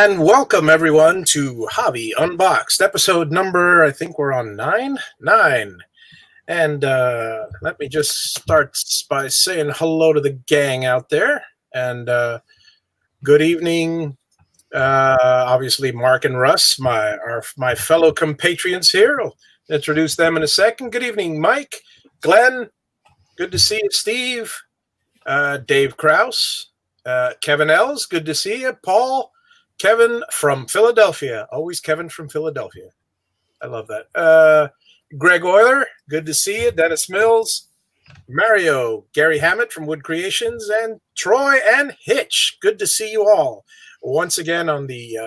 And welcome everyone to Javi Unboxed, episode number, I think we're on 9? 9. And let me just start by saying hello to the gang out there. And good evening, obviously Mark and Russ, my fellow compatriots here. I'll introduce them in a second. Good evening, Mike, Glenn, good to see you, Steve, Dave Krause, Kevin Els, good to see you, Paul, Kevin from Philadelphia. Always Kevin from Philadelphia. I love that. Greg Euler, good to see you. Dennis Mills, Mario, Gary Hammett from Wood Creations, and Troy and Hitch. Good to see you all once again on the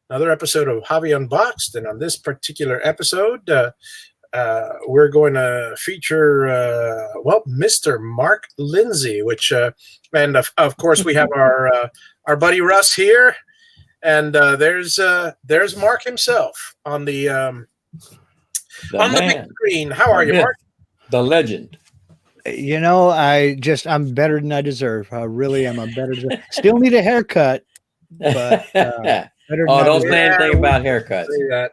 another episode of Javi Unboxed. And on this particular episode, we're going to feature, Mr. Mark Lindsay, which, and of course we have our buddy Russ here. And there's Mark himself on the big screen. How are you, Mark? The legend. You know, I'm better than I deserve. I really am. I'm better than Still need a haircut, but better than don't say anything about haircuts. Say that.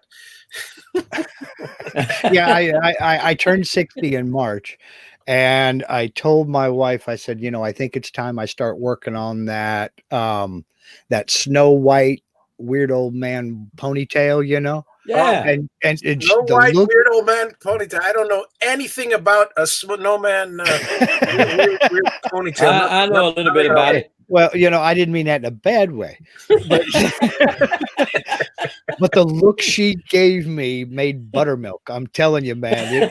Yeah, I turned 60 in March, and I told my wife, I said, I think it's time I start working on that Snow White weird old man ponytail, Yeah, and Snow White weird old man ponytail. I don't know anything about a snowman weird ponytail. I know a little bit about it. Well, I didn't mean that in a bad way, but, but the look she gave me made buttermilk. I'm telling you, man.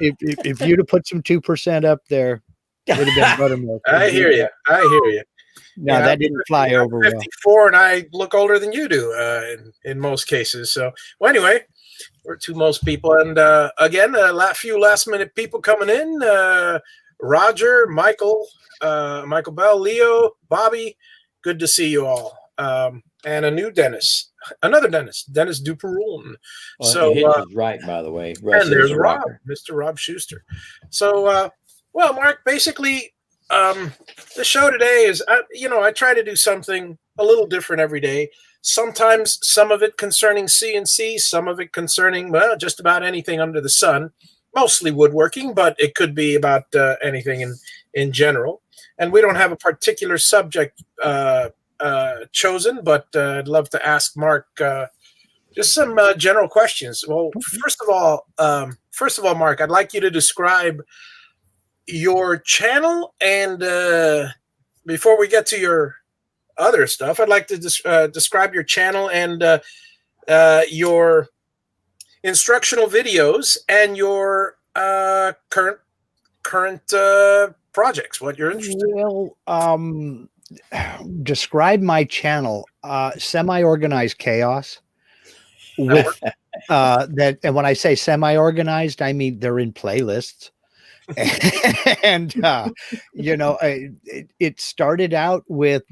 If you'd have put some 2% up there, it would have been buttermilk. I hear you. No, that didn't fly over well. 54, and I look older than you do in most cases. So, well, anyway, we're to most people. And again, a few last-minute people coming in. Roger, Michael Bell, Leo, Bobby, good to see you all. And a new Dennis, another Dennis Duperon. So Hitch is right, by the way. And there's Rob, Mr. Rob Schuster. So, well, Mark, basically, the show today is, I try to do something a little different every day. Sometimes some of it concerning CNC, some of it concerning, just about anything under the sun, mostly woodworking, but it could be about anything in general. And we don't have a particular subject chosen, but I'd love to ask Mark just some general questions. Well, first of all, Mark, I'd like you to describe your channel, and before we get to your other stuff, I'd like to describe your channel and your instructional videos and your current projects, what you're interested in. Well, describe my channel, semi-organized chaos with that. And when I say semi-organized, I mean they're in playlists. And it started out with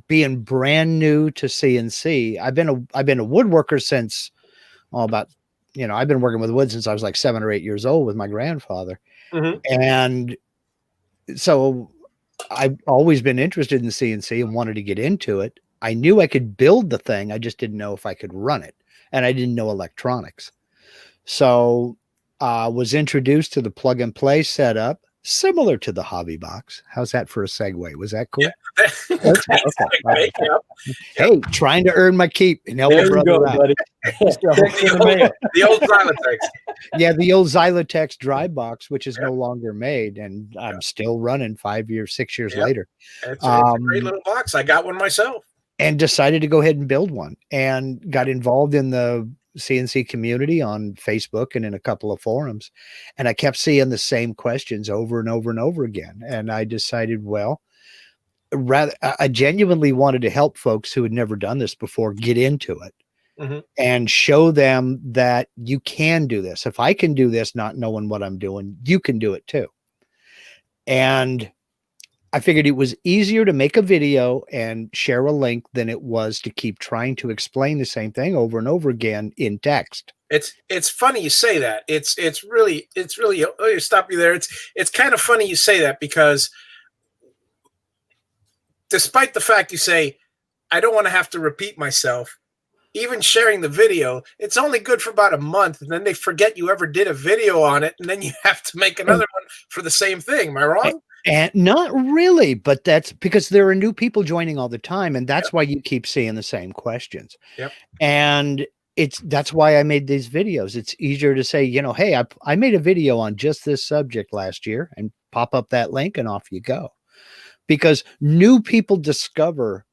being brand new to CNC. I've been a woodworker since I've been working with wood since I was like 7 or 8 years old with my grandfather. Mm-hmm. And so I've always been interested in CNC and wanted to get into it. I knew I could build the thing. I just didn't know if I could run it, and I didn't know electronics. So was introduced to the plug and play setup, similar to the hobby box. How's that for a segue? Was that cool? Yeah. Okay. Hey, trying to earn my keep and help a brother out. Buddy. The old Xylotex. Yeah, the old Xylotex dry box, which is no longer made, and I'm still running 5 years, 6 years later. It's a great little box. I got one myself. And decided to go ahead and build one, and got involved in the CNC community on Facebook and in a couple of forums. And I kept seeing the same questions over and over and over again. And I decided, well, I genuinely wanted to help folks who had never done this before get into it. Mm-hmm. And show them that you can do this. If I can do this, not knowing what I'm doing, you can do it too. And I figured it was easier to make a video and share a link than it was to keep trying to explain the same thing over and over again in text. It's funny you say that. It's really let me stop you there. It's kind of funny you say that, because despite the fact you say I don't want to have to repeat myself. Even sharing the video, it's only good for about a month, and then they forget you ever did a video on it, and then you have to make another one for the same thing. Am I wrong? And not really, but that's because there are new people joining all the time, and that's why you keep seeing the same questions. Yep. And that's why I made these videos. It's easier to say, you know, hey, I made a video on just this subject last year, and pop up that link and off you go. Because new people discover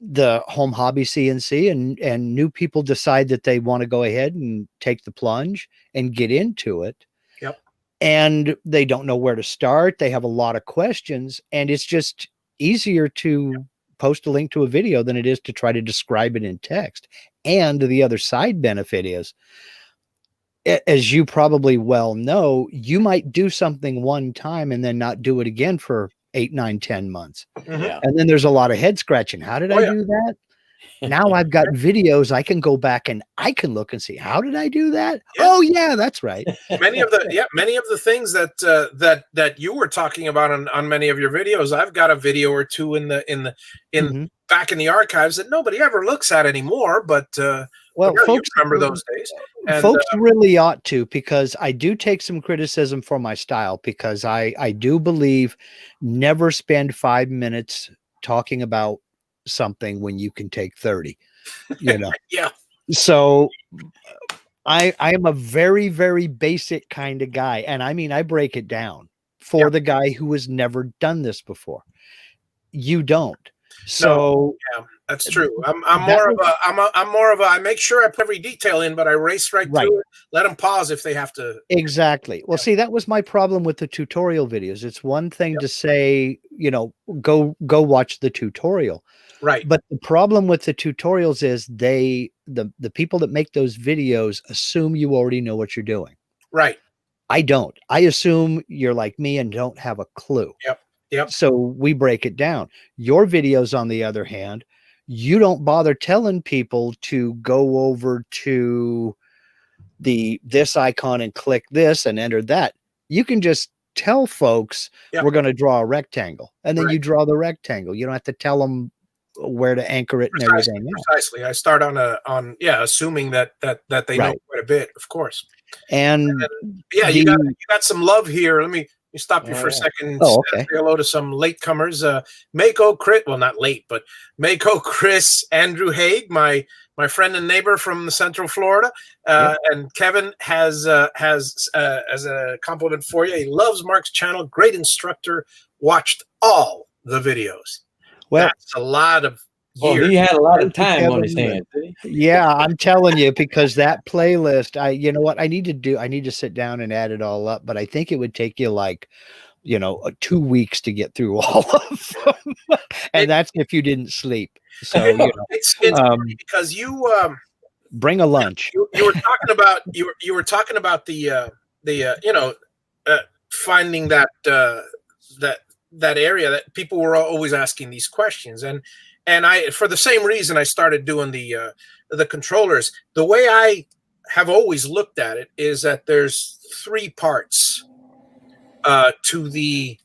the home hobby CNC, and new people decide that they want to go ahead and take the plunge and get into it. Yep. And they don't know where to start. They have a lot of questions, and it's just easier to post a link to a video than it is to try to describe it in text. And the other side benefit is, as you probably well know, you might do something one time and then not do it again for 8, 9, 10 months. Yeah. And then there's a lot of head scratching. How did I do that? Now I've got videos. I can go back and I can look and see, how did I do that? Yeah. Oh yeah, that's right. Many of the things that you were talking about on many of your videos, I've got a video or two in back in the archives that nobody ever looks at anymore. But well, folks, you remember those days. And, folks really ought to, because I do take some criticism for my style, because I do believe never spend 5 minutes talking about something when you can take 30, you know. Yeah. So I am a very, very basic kind of guy. And I mean, I break it down for the guy who has never done this before. You don't. So yeah, that's true. I'm more of a I make sure I put every detail in, but I race right through it. Let them pause if they have to. Exactly. Well, see, that was my problem with the tutorial videos. It's one thing to say, you know, go watch the tutorial. Right. But the problem with the tutorials is the people that make those videos assume you already know what you're doing. Right. I don't. I assume you're like me and don't have a clue. Yep. Yep. So we break it down. Your videos, on the other hand, you don't bother telling people to go over to this icon and click this and enter that. You can just tell folks we're going to draw a rectangle, and then you draw the rectangle. You don't have to tell them where to anchor it and everything else. Precisely. I start assuming that they know quite a bit, of course. And you got some love here. Let me stop you for a second. Oh, okay. Say hello to some latecomers. Mako Chris, well, not late, but Mako Chris, Andrew Haig, my friend and neighbor from Central Florida, and Kevin has as a compliment for you. He loves Mark's channel. Great instructor. Watched all the videos. Well, that's a lot of years. Well, he had a lot of time on his hands. Yeah, I'm telling you, because that playlist, you know what I need to do? I need to sit down and add it all up, but I think it would take you like, 2 weeks to get through all of them. And that's if you didn't sleep. So, it's funny because you bring a lunch. You were talking about you were talking about the finding that area that people were always asking these questions, and I, for the same reason, I started doing the controllers. The way I have always looked at it is that there's 3 parts to the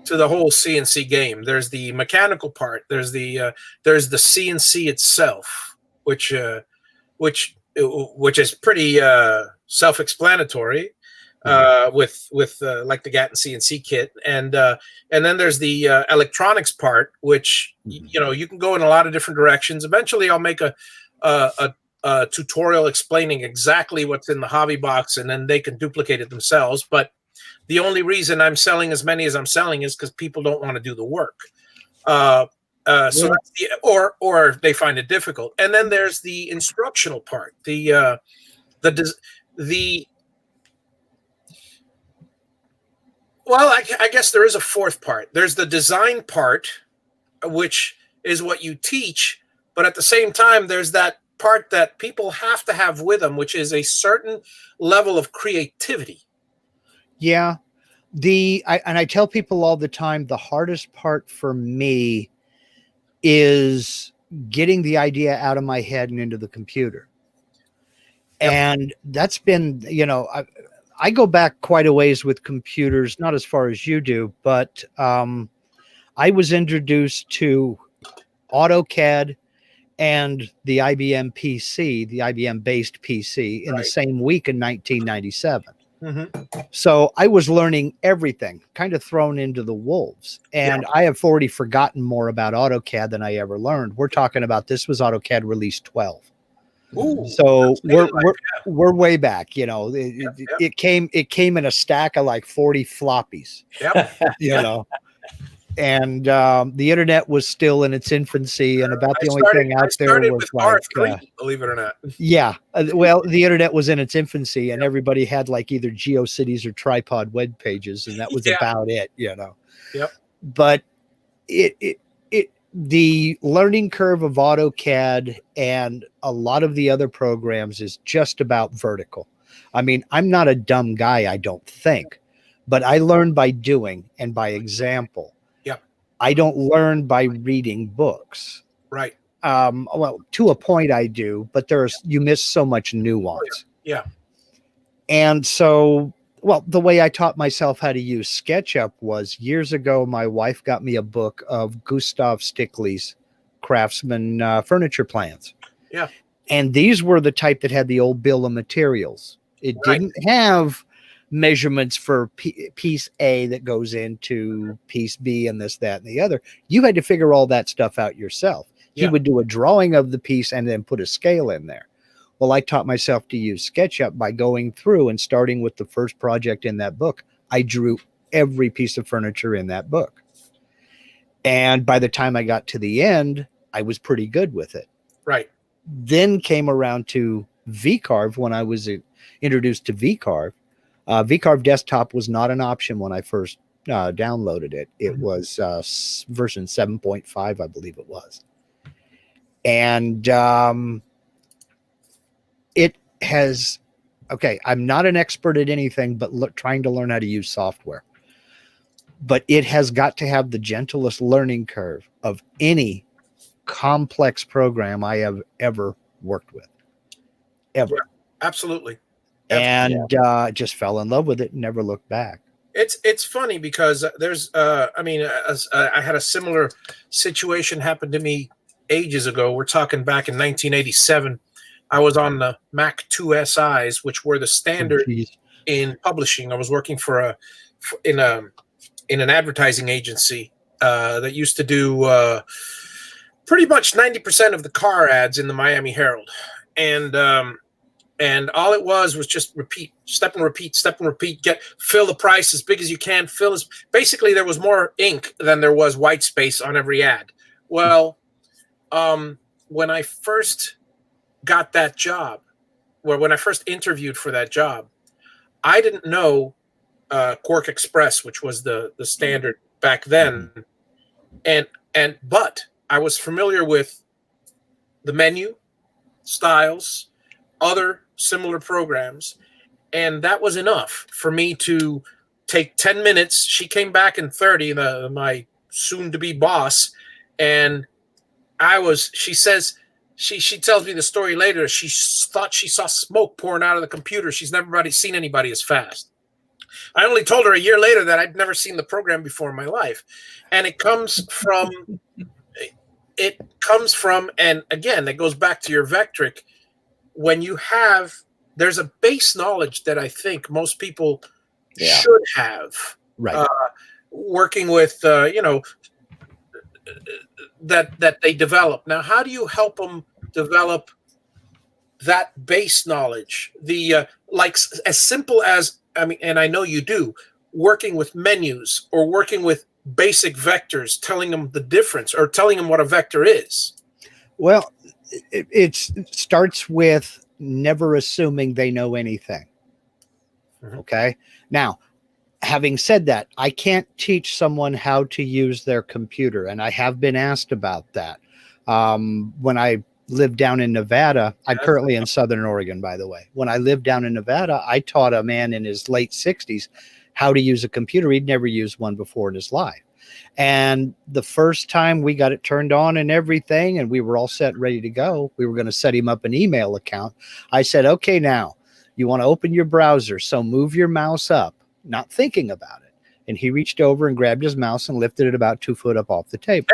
whole CNC game. There's the mechanical part. There's the CNC itself, which is pretty self-explanatory. With like the Gatton CNC kit, and then there's the electronics part, which you can go in a lot of different directions. Eventually, I'll make a tutorial explaining exactly what's in the hobby box, and then they can duplicate it themselves. But the only reason I'm selling as many as I'm selling is because people don't want to do the work. So that's or they find it difficult. And then there's the instructional part, Well, I guess there is a 4th part. There's the design part, which is what you teach, but at the same time, there's that part that people have to have with them, which is a certain level of creativity. Yeah. I tell people all the time, the hardest part for me is getting the idea out of my head and into the computer. Yep. And that's been, I go back quite a ways with computers, not as far as you do, but I was introduced to AutoCAD and the IBM PC, the IBM based PC, in the same week in 1997. So I was learning everything, kind of thrown into the wolves. And I have already forgotten more about AutoCAD than I ever learned. We're talking about, this was AutoCAD release 12. Ooh, so we're way back. You know, it came in a stack of like 40 floppies. You know. And the internet was still in its infancy, and about the only thing out there was like R3, believe it or not. Well, the internet was in its infancy, and everybody had like either GeoCities or Tripod web pages, and that was about it, you know. But the learning curve of AutoCAD and a lot of the other programs is just about vertical. I mean, I'm not a dumb guy, I don't think, but I learn by doing and by example. I don't learn by reading books. Well, to a point I do, but you miss so much nuance. And so, well, the way I taught myself how to use SketchUp was years ago. My wife got me a book of Gustav Stickley's Craftsman furniture plans. And these were the type that had the old bill of materials. It didn't have measurements for piece A that goes into piece B and this, that, and the other. You had to figure all that stuff out yourself. He would do a drawing of the piece and then put a scale in there. Well, I taught myself to use SketchUp by going through and starting with the first project in that book. I drew every piece of furniture in that book. And by the time I got to the end, I was pretty good with it. Then came around to VCarve when I was introduced to VCarve. VCarve Desktop was not an option when I first downloaded it. It was version 7.5, I believe it was. And it has, I'm not an expert at anything but trying to learn how to use software. But it has got to have the gentlest learning curve of any complex program I have ever worked with. Ever. Absolutely. And just fell in love with it and never looked back. It's funny because there's I had a similar situation happen to me ages ago. We're talking back in 1987. I was on the Mac 2 SIs, which were the standard in publishing. I was working in an advertising agency that used to do pretty much 90% of the car ads in the Miami Herald. And all it was just repeat, step and repeat, fill the price as big as you can, basically there was more ink than there was white space on every ad. Well, when I first got that job, when I first interviewed for that job, I didn't know Quark Express, which was the standard back then. But I was familiar with the menu, styles, other similar programs, and that was enough for me to take 10 minutes. She came back in 30, my soon-to-be boss, and she says, she tells me the story later, she thought she saw smoke pouring out of the computer. She's never seen anybody as fast. I only told her a year later that I'd never seen the program before in my life. And it comes from, and again, that goes back to your Vectric. When there's a base knowledge that I think most people should have, working with, that they develop. Now, how do you help them develop that base knowledge? Like as simple as, and I know you do, working with menus or working with basic vectors, telling them the difference or telling them what a vector is. Well, it starts with never assuming they know anything. Okay. Now, having said that, I can't teach someone how to use their computer, and I have been asked about that. When I lived down in Nevada, I'm currently in Southern Oregon, by the way. When I lived down in Nevada, I taught a man in his late 60s how to use a computer. He'd never used one before in his life. And the first time we got it turned on and everything, and we were all set, ready to go, we were going to set him up an email account. I said, okay, now you want to open your browser. So move your mouse up, not thinking about it. And he reached over and grabbed his mouse and lifted it about 2 foot up off the table.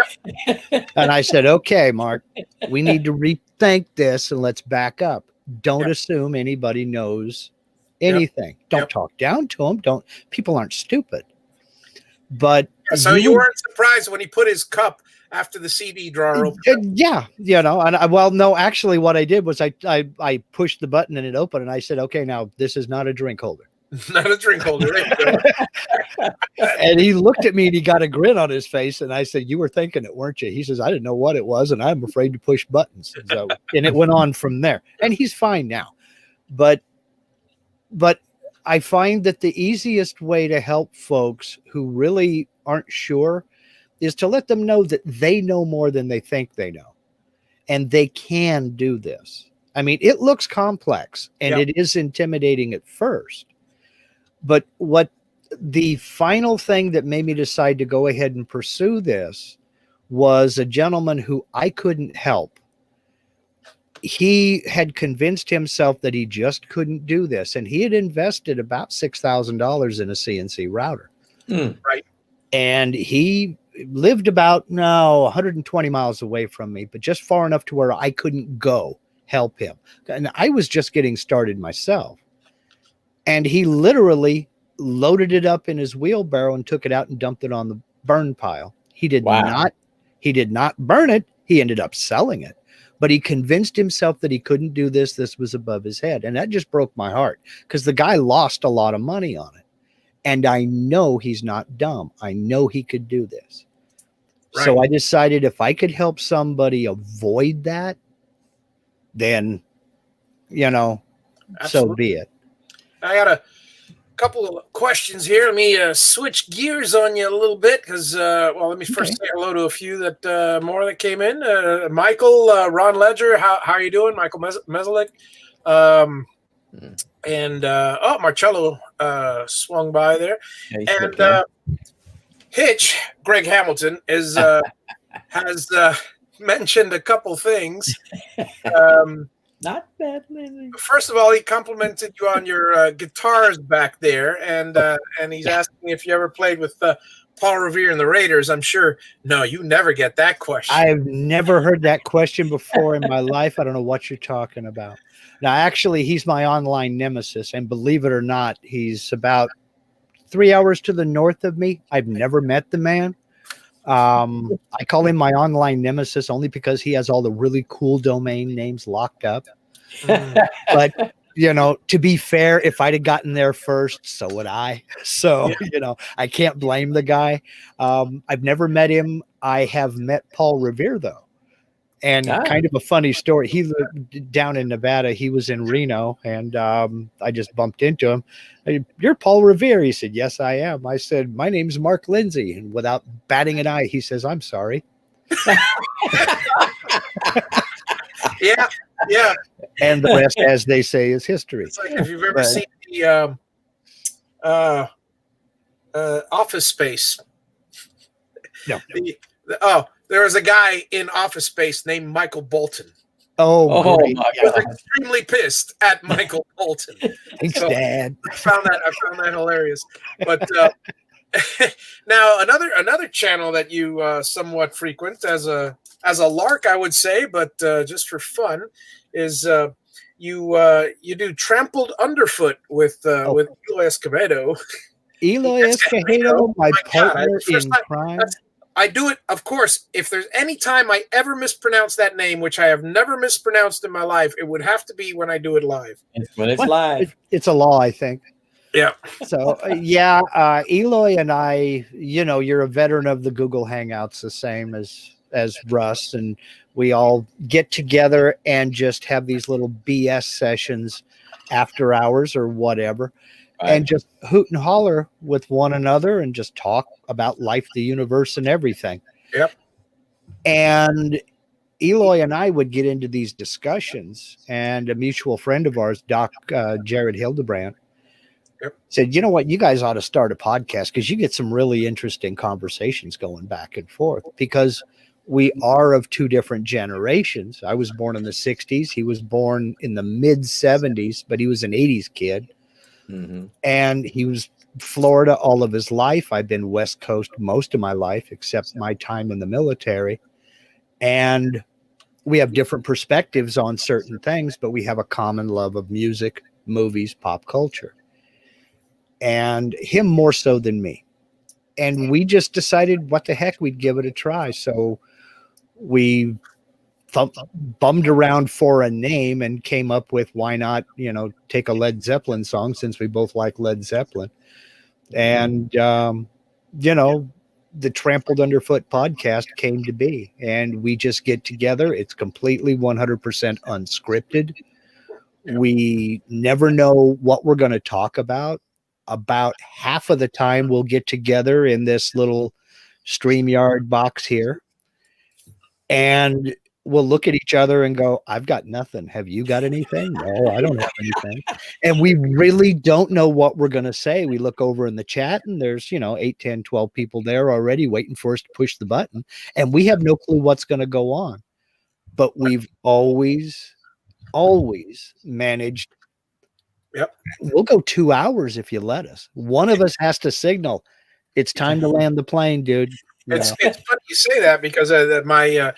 And I said, okay, Mark, we need to rethink this and let's back up. Don't assume anybody knows anything. Don't talk down to them. People aren't stupid. But so you weren't surprised when he put his cup after the CD drawer opened? Yeah, no, actually what I did was I pushed the button and it opened, and I said, okay, now this is not a drink holder. Not a drink holder. And he looked at me and he got a grin on his face, and I said, you were thinking it, weren't you? He says, I didn't know what it was, and I'm afraid to push buttons. So, and it went on from there, and he's fine now. But I find that the easiest way to help folks who really aren't sure is to let them know that they know more than they think they know, and they can do this. I mean, it looks complex and it is intimidating at first, but what the final thing that made me decide to go ahead and pursue this was a gentleman who I couldn't help. He had convinced himself that he just couldn't do this, and he had invested about $6,000 in a CNC router. Right. And he lived about 120 miles away from me, but just far enough to where I couldn't go help him. And I was just getting started myself. And he literally loaded it up in his wheelbarrow and took it out and dumped it on the burn pile. He did not burn it. He ended up selling it. But he convinced himself that he couldn't do this. This was above his head. And that just broke my heart, because the guy lost a lot of money on it. And I know he's not dumb. I know he could do this. Right. So I decided if I could help somebody avoid that, then, Absolutely. So be it. I got a couple of questions here. Let me switch gears on you a little bit, because, let me first say hello to a few that came in. Michael, Ron Ledger, how are you doing? Michael Mesalik. And Marcello swung by there. And Hitch, Greg Hamilton, has mentioned a couple things. Not bad, Lily. First of all, he complimented you on your guitars back there, and he's asking if you ever played with Paul Revere and the Raiders. I'm sure. No, you never get that question. I've never heard that question before in my life. I don't know what you're talking about. Now, actually, he's my online nemesis, and believe it or not, he's about 3 hours to the north of me. I've never met the man. I call him my online nemesis only because he has all the really cool domain names locked up. But, to be fair, if I'd have gotten there first, so would I. So, I can't blame the guy. I've never met him. I have met Paul Revere, though. And kind of a funny story. He lived down in Nevada. He was in Reno, and I just bumped into him. You're Paul Revere. He said, yes, I am. I said, my name's Mark Lindsay. And without batting an eye, he says, I'm sorry. Yeah. And the rest, as they say, is history. It's like if you've ever seen the Office Space. No. There was a guy in Office Space named Michael Bolton. Oh my God. He was extremely pissed at Michael Bolton. Thanks, Dad. I found that hilarious. But now another channel that you somewhat frequent as a lark, I would say, but just for fun, is you do trampled underfoot with Eloy Escobedo. Eloy Escobedo, my partner in crime. I do it, of course, if there's any time I ever mispronounce that name, which I have never mispronounced in my life, it would have to be when I do it live. When it's live. It's a law, I think. Yeah. So, Eloy and I, you're a veteran of the Google Hangouts, the same as Russ, and we all get together and just have these little BS sessions after hours or whatever. Right. And just hoot and holler with one another and just talk about life, the universe, and everything. Yep. And Eloy and I would get into these discussions, and a mutual friend of ours, Doc Jared Hildebrand, said, you know what, you guys ought to start a podcast because you get some really interesting conversations going back and forth, because we are of two different generations. I was born in the 60s. He was born in the mid 70s, but he was an 80s kid. Mm-hmm. And he was Florida all of his life. I've been West Coast most of my life, except my time in the military. And we have different perspectives on certain things, but we have a common love of music, movies, pop culture. And him more so than me. And we just decided what the heck, we'd give it a try. So we bummed around for a name and came up with, why not, take a Led Zeppelin song, since we both like Led Zeppelin. And, the Trampled Underfoot podcast came to be, and we just get together. It's completely 100% unscripted. We never know what we're going to talk about. About half of the time we'll get together in this little StreamYard box here, and we'll look at each other and go, I've got nothing. Have you got anything? No, I don't have anything. And we really don't know what we're going to say. We look over in the chat and there's, 8, 10, 12 people there already waiting for us to push the button. And we have no clue what's going to go on. But we've always managed. Yep. We'll go 2 hours if you let us. One of us has to signal, it's time to land the plane, dude. It's funny you say that, because I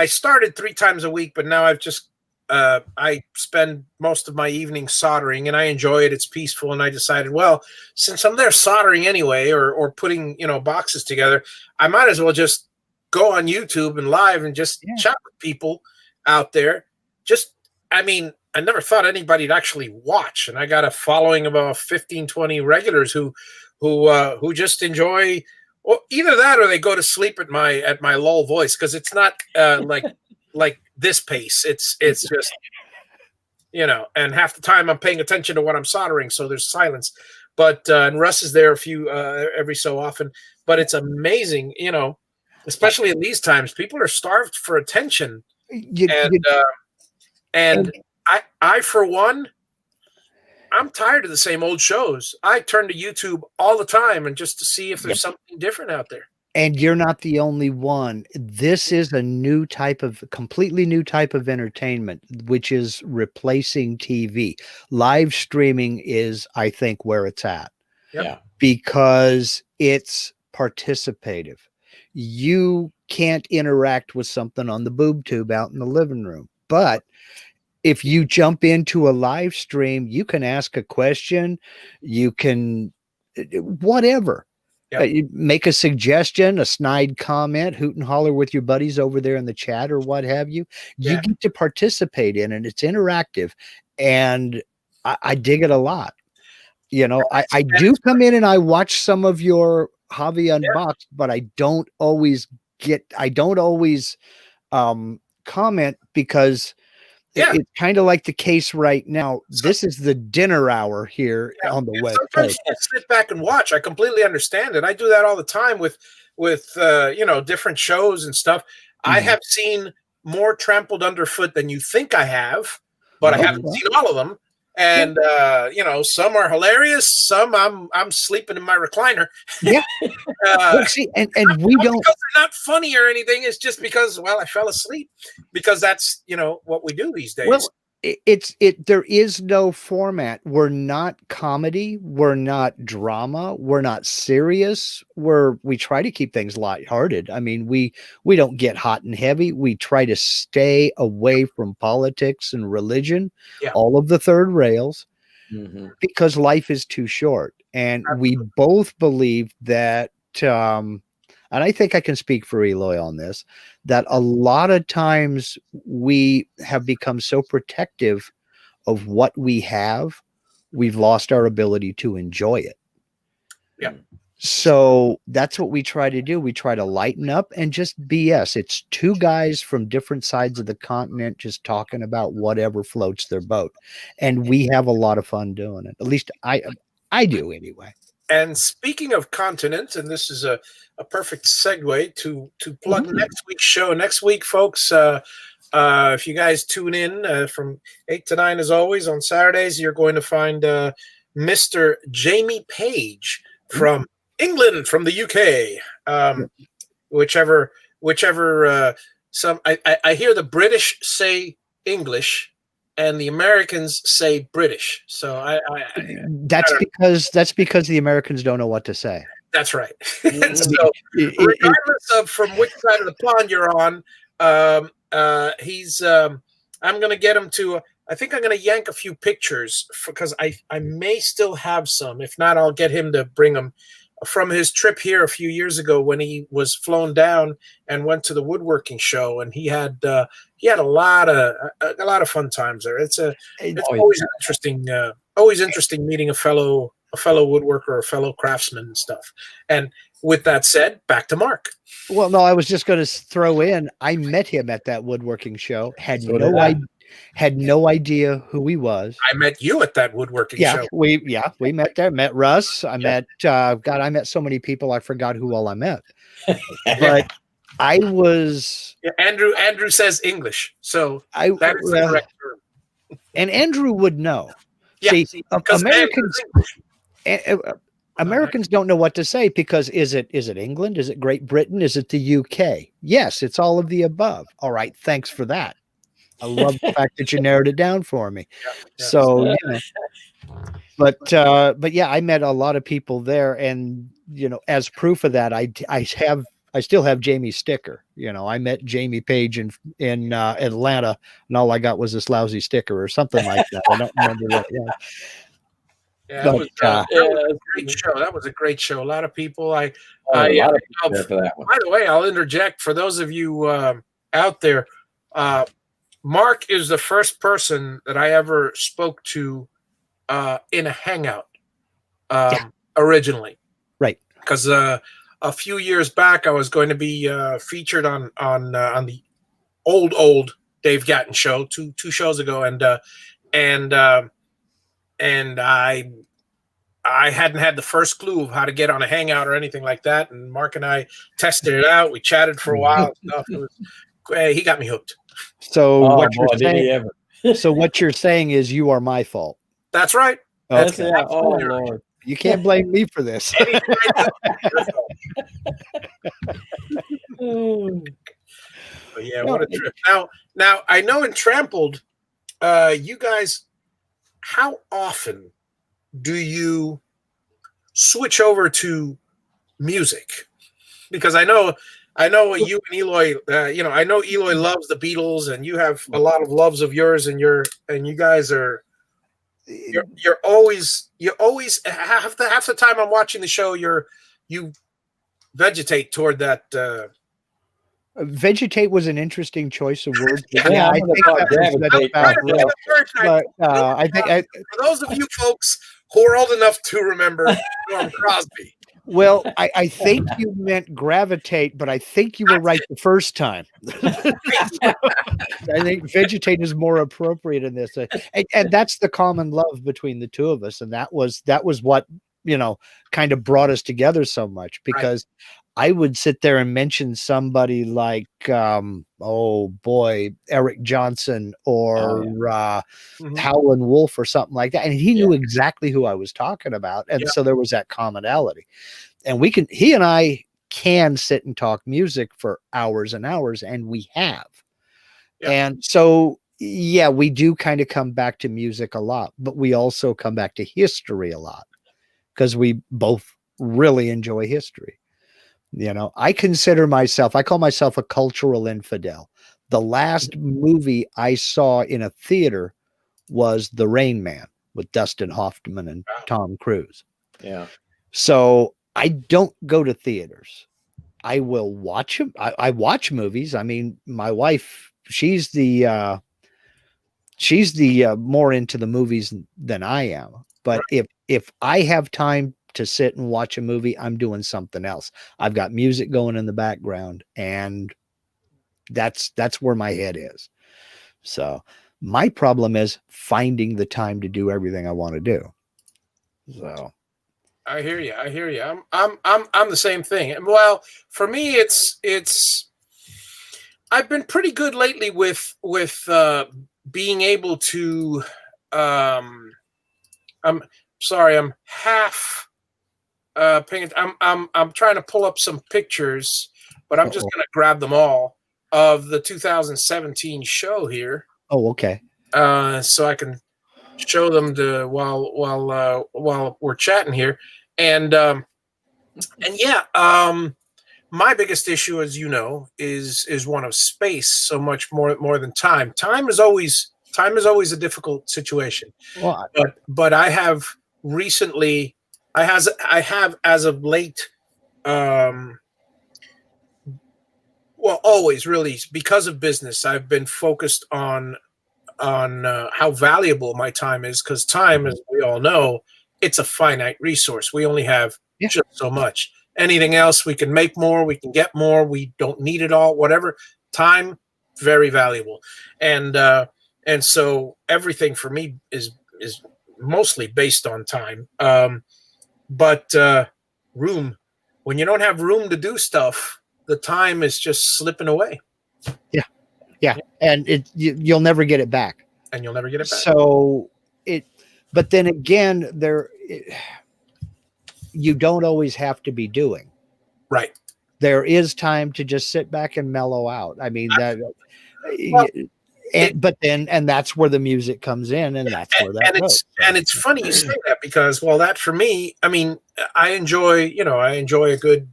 started 3 times a week, but now I've just I spend most of my evenings soldering, and I enjoy it. It's peaceful, and I decided, well, since I'm there soldering anyway, or putting boxes together, I might as well just go on YouTube and live and just chat with people out there. I never thought anybody'd actually watch, and I got a following of about 15, 20 regulars who just enjoy. Well, either that or they go to sleep at my lull voice, because it's not like this pace. It's just and half the time I'm paying attention to what I'm soldering, so there's silence. But and Russ is there every so often. But it's amazing, especially in these times, people are starved for attention, and I for one, I'm tired of the same old shows. I turn to YouTube all the time, and just to see if there's something different out there. And you're not the only one. This is a completely new type of entertainment, which is replacing TV. Live streaming is, I think, where it's at. Yeah. Because it's participative. You can't interact with something on the boob tube out in the living room, but if you jump into a live stream, you can ask a question, you can whatever. You make a suggestion, a snide comment, hoot and holler with your buddies over there in the chat or what have you. You get to participate in it. It's interactive, and I dig it a lot. I do come in and I watch some of your Javi Unboxed, but I don't always comment, because it's kind of like the case right now. This is the dinner hour here on the West Coast. You sit back and watch. I completely understand it. I do that all the time with different shows and stuff. Mm-hmm. I have seen more Trampled Underfoot than you think I have, but I haven't seen all of them. And some are hilarious. Some I'm sleeping in my recliner. Yeah. See, and we don't, because they're not funny or anything. It's just because, I fell asleep, because that's what we do these days. Well, there is no format. We're not comedy. We're not drama. We're not serious. We try to keep things lighthearted. I mean, we don't get hot and heavy. We try to stay away from politics and religion, all of the third rails, because life is too short. And we both believe that, and I think I can speak for Eloy on this, that a lot of times we have become so protective of what we have, we've lost our ability to enjoy it. Yeah. So that's what we try to do. We try to lighten up and just BS. It's 2 guys from different sides of the continent just talking about whatever floats their boat. And we have a lot of fun doing it. At least I do anyway. And speaking of continents, and this is a perfect segue to plug next week's show. Next week, folks, if you guys tune in from 8 to 9, as always, on Saturdays, you're going to find Mr. Jamie Page from England, from the UK, whichever. I hear the British say English, and the Americans say British. So that's because the Americans don't know what to say. That's right. And so, regardless of from which side of the pond you're on, he's. I'm going to get him to. I think I'm going to yank a few pictures because I may still have some. If not, I'll get him to bring them from his trip here a few years ago when he was flown down and went to the woodworking show, and he had a lot of fun times there. It's always interesting meeting a fellow woodworker, a fellow craftsman and stuff. And with that said, back to Mark. Well, no, I was just going to throw in, I met him at that woodworking show, had no idea who he was. I met you at that woodworking show. We met there, met Russ. I met, I met so many people, I forgot who all I met. But I was... Yeah, Andrew says English, so that's the correct term. And Andrew would know. Yeah, see, Americans don't know what to say because is it England? Is it Great Britain? Is it the UK? Yes, it's all of the above. All right, thanks for that. I love the fact that you narrowed it down for me. Yeah. So, but yeah, I met a lot of people there, and as proof of that, I still have Jamie's sticker. I met Jamie Page in Atlanta, and all I got was this lousy sticker or something like that. I don't remember what. Yeah. Yeah, that was a great show. That was a great show. A lot of people. By the way, I'll interject for those of you out there. Mark is the first person that I ever spoke to in a Hangout originally. Right. Because a few years back, I was going to be featured on the old Dave Gatton show two shows ago, and I hadn't had the first clue of how to get on a Hangout or anything like that. And Mark and I tested it out. We chatted for a while. He got me hooked. So what you're saying is you are my fault. That's right. Okay. Lord. You can't blame me for this. But yeah, what a trip. Now I know in Trampled, you guys, how often do you switch over to music? Because I know you and Eloy, I know Eloy loves the Beatles, and you have a lot of loves of yours, and you guys are, you're always half the time I'm watching the show, you vegetate toward that. Vegetate was an interesting choice of words. Yeah, I think for those of you folks who are old enough to remember Norm Crosby. Well, I think you meant gravitate, but I think you were right the first time. I think vegetate is more appropriate in this, and that's the common love between the two of us, and that was what kind of brought us together so much, because I would sit there and mention somebody like, Eric Johnson or Howlin' Wolf or something like that. And he knew exactly who I was talking about. And so there was that commonality. And he and I can sit and talk music for hours and hours, and we have. Yeah. And so, we do kind of come back to music a lot, but we also come back to history a lot because we both really enjoy history. I call myself a cultural infidel. The last movie I saw in a theater was The Rain Man with Dustin Hoffman and Tom Cruise. Yeah. So I don't go to theaters. I will watch them. I watch movies. I mean, my wife, she's the more into the movies than I am. But if I have time to sit and watch a movie, I'm doing something else. I've got music going in the background, and that's where my head is. So my problem is finding the time to do everything I want to do. So I hear you. I'm the same thing. Well, for me, it's I've been pretty good lately with being able to I'm sorry, I'm half I'm trying to pull up some pictures, but I'm just going to grab them all of the 2017 show here. Oh, okay. so I can show them to while we're chatting here. And yeah, my biggest issue, as you know, is one of space. So much more than time. Time is always a difficult situation. Well, But I have recently, I have as of late, well, always really because of business, I've been focused on how valuable my time is, because time, as we all know, it's a finite resource. We only have just so much. Anything else, we can make more, we can get more, we don't need it all, whatever. Time, very valuable. And so everything for me is mostly based on time. But room, when you don't have room to do stuff, the time is just slipping away. Yeah, and you'll never get it back. And you'll never get it back. So but then again, you don't always have to be doing. Right. There is time to just sit back and mellow out. I mean, and that's where the music comes in, and that's where that goes. And it's funny you say that, because, well, that for me, I mean, I enjoy a good,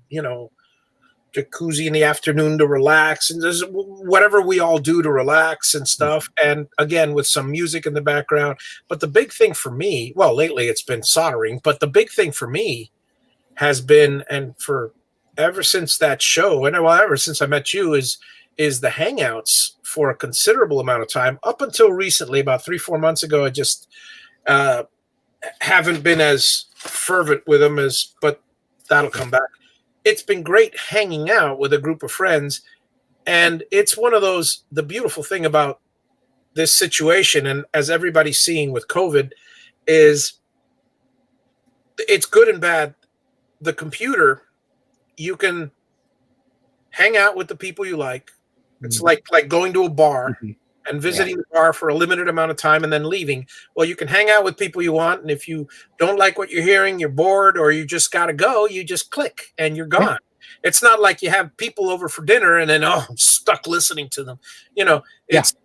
jacuzzi in the afternoon to relax, and there's whatever we all do to relax and stuff. And again, with some music in the background. But the big thing for me, well, lately it's been soldering, but the big thing for me has been, and for ever since that show, and well, ever since I met you, is the Hangouts for a considerable amount of time. Up until recently, about 3-4 months ago, I just haven't been as fervent with them but that'll come back. It's been great hanging out with a group of friends. And it's one of those, the beautiful thing about this situation, and as everybody's seeing with COVID, is it's good and bad. The computer, you can hang out with the people you like. It's like going to a bar and visiting the bar for a limited amount of time and then leaving. Well, you can hang out with people you want, and if you don't like what you're hearing, you're bored, or you just got to go, you just click and you're gone. Yeah. It's not like you have people over for dinner and then, I'm stuck listening to them. It's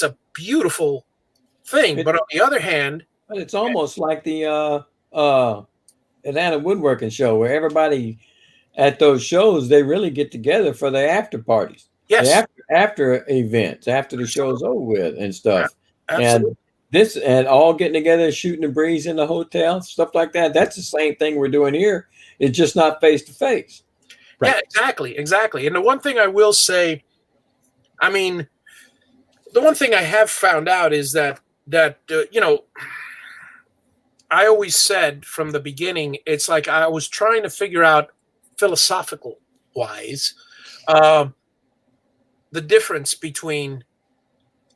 a beautiful thing. But on the other hand, but it's almost like the Atlanta Woodworking show, where everybody at those shows, they really get together for the after parties. Yes. After events, after the show's over with and stuff. Absolutely. And all getting together, shooting the breeze in the hotel, stuff like that. That's the same thing we're doing here. It's just not face to face. Right. Yeah, exactly. And the one thing I will say, I mean, the one thing I have found out is that I always said from the beginning, it's like I was trying to figure out philosophical wise, the difference between,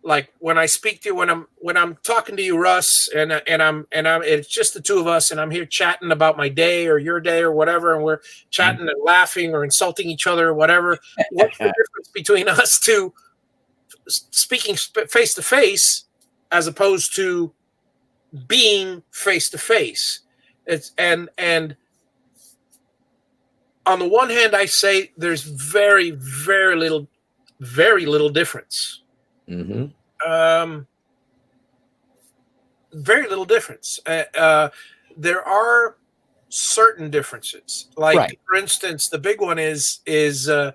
like, when I speak to you, when I'm talking to you, Russ, and I'm it's just the two of us, and I'm here chatting about my day or your day or whatever, and we're chatting and laughing or insulting each other or whatever. What's the difference between us two speaking face to face as opposed to being face to face? It's and on the one hand, I say there's very, very little difference. Mm-hmm. Very little difference. There are certain differences. Like, for instance, the big one is I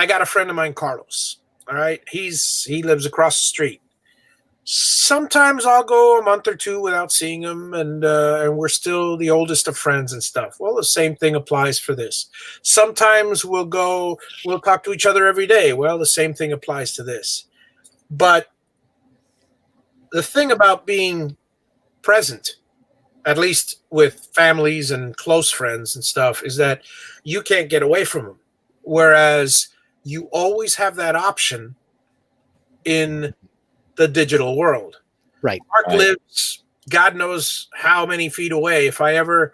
got a friend of mine, Carlos. All right, he lives across the street. Sometimes I'll go a month or two without seeing him, and we're still the oldest of friends and stuff. Well, the same thing applies for this. Sometimes we'll talk to each other every day. Well, the same thing applies to this. But the thing about being present, at least with families and close friends and stuff, is that you can't get away from them. Whereas you always have that option in the digital world. Right. Mark lives God knows how many feet away. If I ever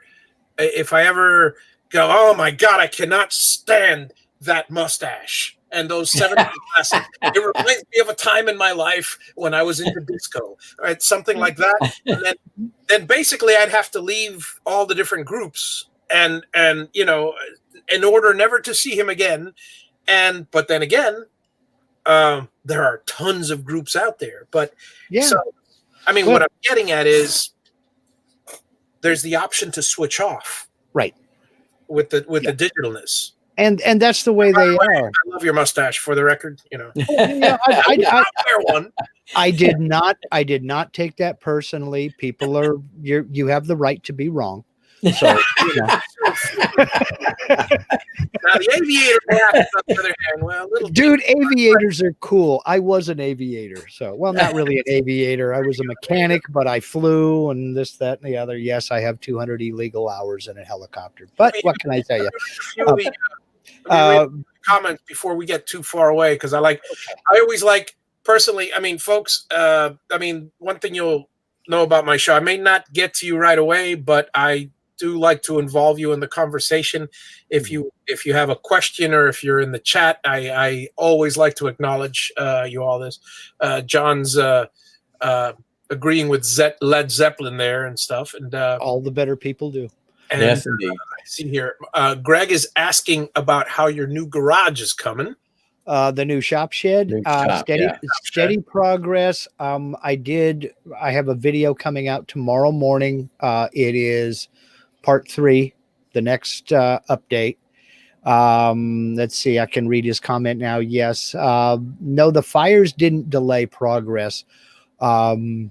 go, oh my God, I cannot stand that mustache and those 70s glasses. It reminds me of a time in my life when I was into disco, right? Something like that. And then basically I'd have to leave all the different groups and in order never to see him again. But then again, there are tons of groups out there. But Yeah. so, I mean, Well- what I'm getting at is there's the option to switch off Right. with the digitalness. And that's the way they are. I love your mustache, for the record. You know, Yeah, I wear one. I did not take that personally. People are you have the right to be wrong. So you know. Now the aviator hat, on the other hand, well, a little Dude, aviators are cool. I was an aviator. So, well, not really an aviator. I was a mechanic, but I flew and this, that, and the other. Yes, I have 200 illegal hours in a helicopter. But what can I tell you? Let me read comments before we get too far away, because I always like, personally, I mean, folks, one thing you'll know about my show, I may not get to you right away, but I do like to involve you in the conversation. If you have a question or if you're in the chat, I always like to acknowledge you all this. John's agreeing with Led Zeppelin there and stuff, and All the better people do. and Yes, indeed. I see here, Greg is asking about how your new garage is coming. The new shop shed, New shop, steady progress. I have a video coming out tomorrow morning. It is part 3, the next update. Let's see, I can read his comment now. Yes. No, the fires didn't delay progress. I've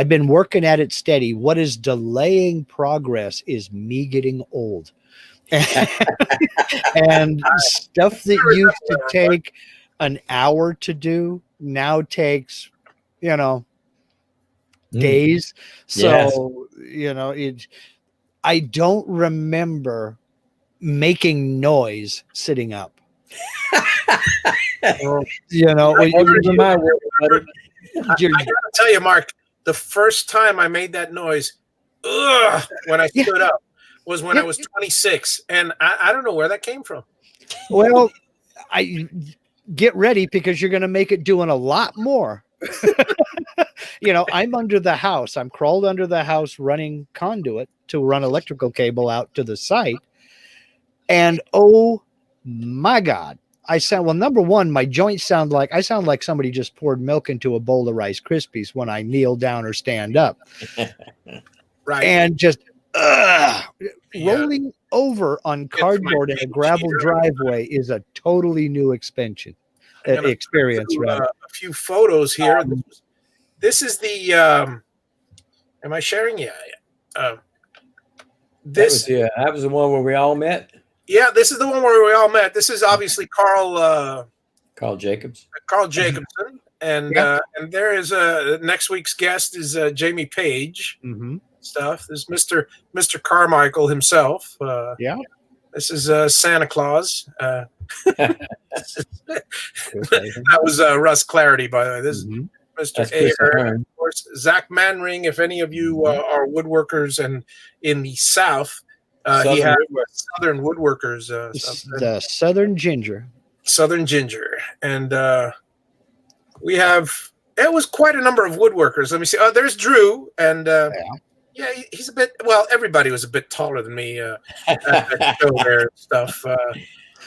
been working at it steady. What is delaying progress is me getting old. And stuff that used to take an hour to do now takes, days. So, I don't remember making noise sitting up. I gotta tell you, Mark, the first time I made that noise, when I stood up, was when I was 26, and I don't know where that came from. Well, I get ready because you're going to make it doing a lot more. I'm under the house. I'm crawled under the house running conduit to run electrical cable out to the site. And oh my God, number one, my joints sound like somebody just poured milk into a bowl of Rice Krispies when I kneel down or stand up. Right. And just rolling over on cardboard in a gravel driveway is a totally new experience. A few photos here. This is the. Am I sharing? Yeah. That was the one where we all met. Yeah, this is the one where we all met. This is obviously Carl Jacobs. Carl Jacobson, and there is next week's guest is Jamie Page. Mm-hmm. Stuff. There's Mr. Carmichael himself. This is Santa Claus. That was Russ Clarity, by the way. This is Mr. Aher, of course, Zach Manring. If any of you are woodworkers and in the South, he has Southern Woodworkers. The Southern Ginger. Southern Ginger. And we have, it was quite a number of woodworkers. Let me see. Oh, there's Drew. And yeah, he's a bit, well, everybody was a bit taller than me at that show there and stuff.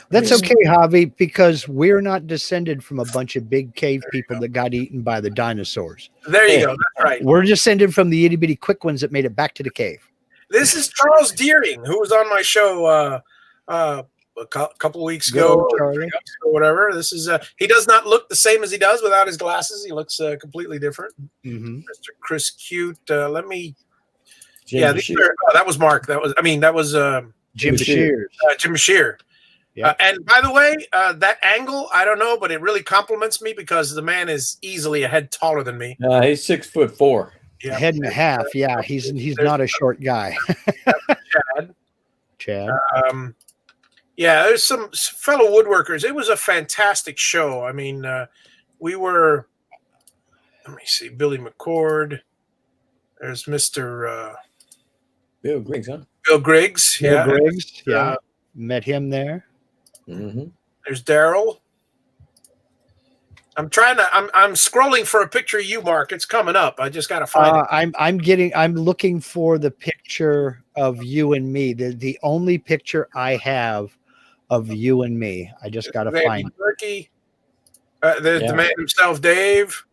That's okay, Javi, because we're not descended from a bunch of big cave people that got eaten by the dinosaurs. There you go. That's right. We're descended from the itty bitty quick ones that made it back to the cave. This is Charles Deering, who was on my show a couple of weeks ago, or whatever. This is he does not look the same as he does without his glasses. He looks completely different. Mm-hmm. Mr. Chris Cute. Let me. Jim that was Mark. That was Jim Shears. Jim Shear. Yeah. And by the way, that angle, I don't know, but it really compliments me because the man is easily a head taller than me. He's 6'4". Yeah. A head and a half. Yeah, he's not a short guy. Chad. Yeah, there's some fellow woodworkers. It was a fantastic show. I mean, we were. Let me see, Billy McCord. There's Mr. Bill Griggs, huh? Bill Griggs. Bill Griggs. Yeah, met him there. Mm-hmm. There's Daryl. I'm scrolling for a picture of you, Mark. It's coming up. I just got to find it. I'm looking for the picture of you and me. The only picture I have of you and me. I just got to find it. The man himself, Dave.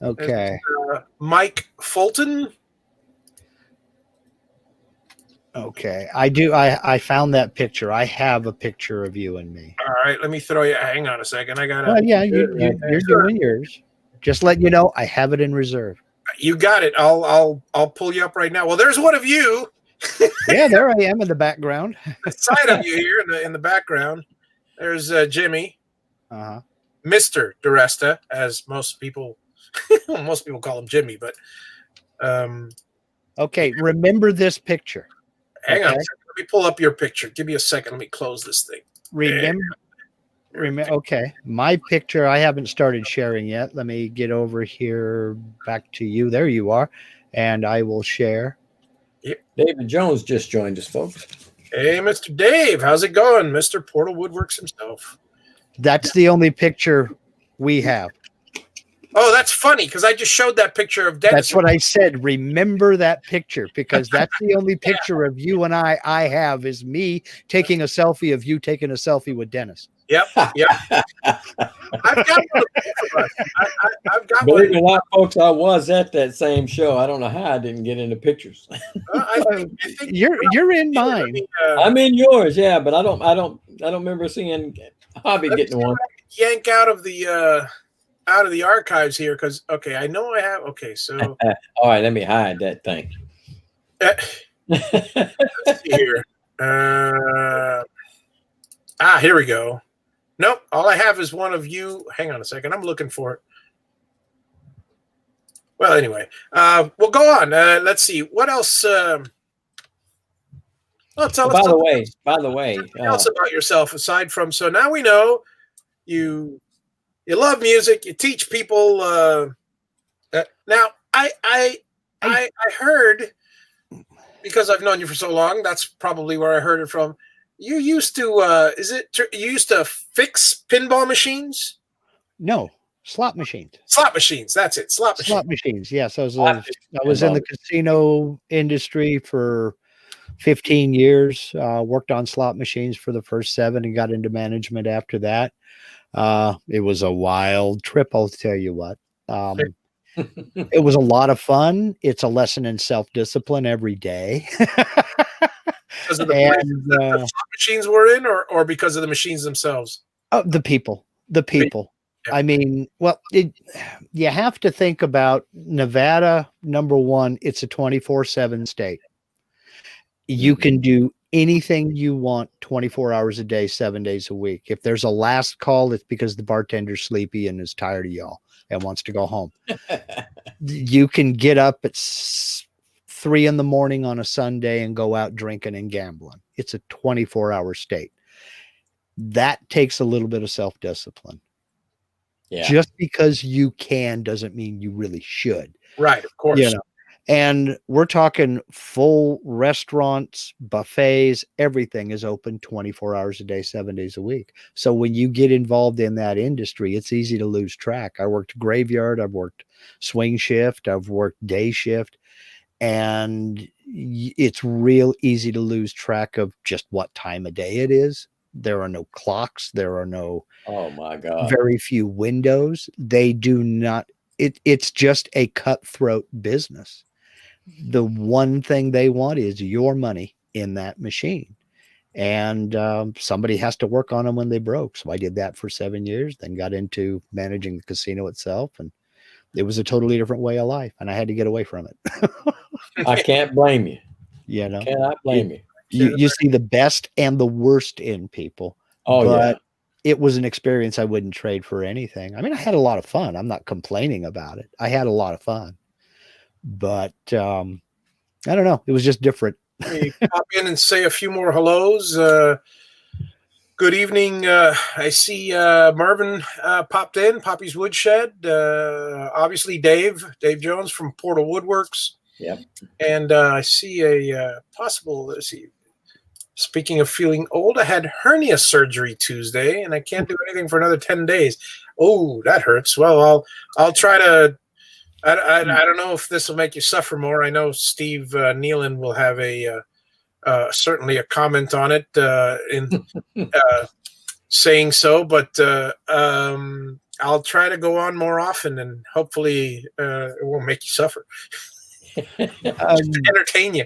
Okay. Mike Fulton. Okay. I found that picture. I have a picture of you and me. All right, let me throw you. Hang on a second. I got Well, yeah, you're doing yours. Just let you know, I have it in reserve. You got it. I'll pull you up right now. Well, there's one of you. Yeah, there I am in the background. The side of you here in the background. There's Jimmy, Mr. DeResta, as most people call him Jimmy. But okay, remember this picture. Hang on a second. Let me pull up your picture. Give me a second. Let me close this thing. Remember. Okay, my picture. I haven't started sharing yet. Let me get over here back to you. There you are, and I will share. Yep. David Jones just joined us, folks. Hey, Mr. Dave, how's it going, Mr. Portal Woodworks himself? That's the only picture we have. Oh, that's funny because I just showed that picture of Dennis. That's what I said. Remember that picture because that's the only picture of you and I have is me taking a selfie of you taking a selfie with Dennis. Yep. I've got one. I've got Believe one. it or not, folks, I was at that same show. I don't know how I didn't get into pictures. I think you're in mine. I'm in yours, yeah, but I don't remember seeing Javi getting one. Yank out of the archives here because I know I have. Okay, so all right, let me hide that thing. Let's see here. Here we go. Nope, all I have is one of you. Hang on a second, I'm looking for it. Well, anyway, we'll go on. Let's see what else. By the way, tell us about yourself aside from. So now we know you love music. You teach people. Now I heard, because I've known you for so long. That's probably where I heard it from. You used to you used to fix pinball machines? No, slot machines. Slot machines. That's it. Slot machines. Yes, I was in the casino industry for 15 years. Worked on slot machines for the first 7 and got into management after that. It was a wild trip, I'll tell you what. It was a lot of fun. It's a lesson in self-discipline every day. Because of the slot machines were in, or because of the machines themselves? The people. Yeah. I mean, well, you have to think about Nevada. Number one, it's a 24/7 state. You can do anything you want 24 hours a day, 7 days a week. If there's a last call, it's because the bartender's sleepy and is tired of y'all and wants to go home. You can get up at 3 a.m. on a Sunday and go out drinking and gambling. It's a 24-hour state. That takes a little bit of self-discipline. Yeah. Just because you can doesn't mean you really should. Right, of course. You know? And we're talking full restaurants, buffets, everything is open 24 hours a day, 7 days a week. So when you get involved in that industry, it's easy to lose track. I worked graveyard, I've worked swing shift, I've worked day shift, and it's real easy to lose track of just what time of day it is. There are no clocks. There are no, oh my God, very few windows. They do not, it's just a cutthroat business. The one thing they want is your money in that machine. And somebody has to work on them when they broke. So I did that for 7 years, then got into managing the casino itself. And it was a totally different way of life. And I had to get away from it. I can't blame you. You know, cannot blame you. You see the best and the worst in people. Oh, but yeah. It was an experience I wouldn't trade for anything. I mean, I had a lot of fun. I'm not complaining about it. I had a lot of fun. But I don't know. It was just different. Hey, pop in and say a few more hellos. Good evening. I see Marvin popped in, Poppy's Woodshed. Obviously, Dave Jones from Portal Woodworks. Yep. And I see a possible, let's see, speaking of feeling old, I had hernia surgery Tuesday, and I can't do anything for another 10 days. Oh, that hurts. Well, I'll try to, I don't know if this will make you suffer more. I know Steve Nealon will have certainly a comment on it saying so, but I'll try to go on more often, and hopefully it won't make you suffer. Just to entertain you.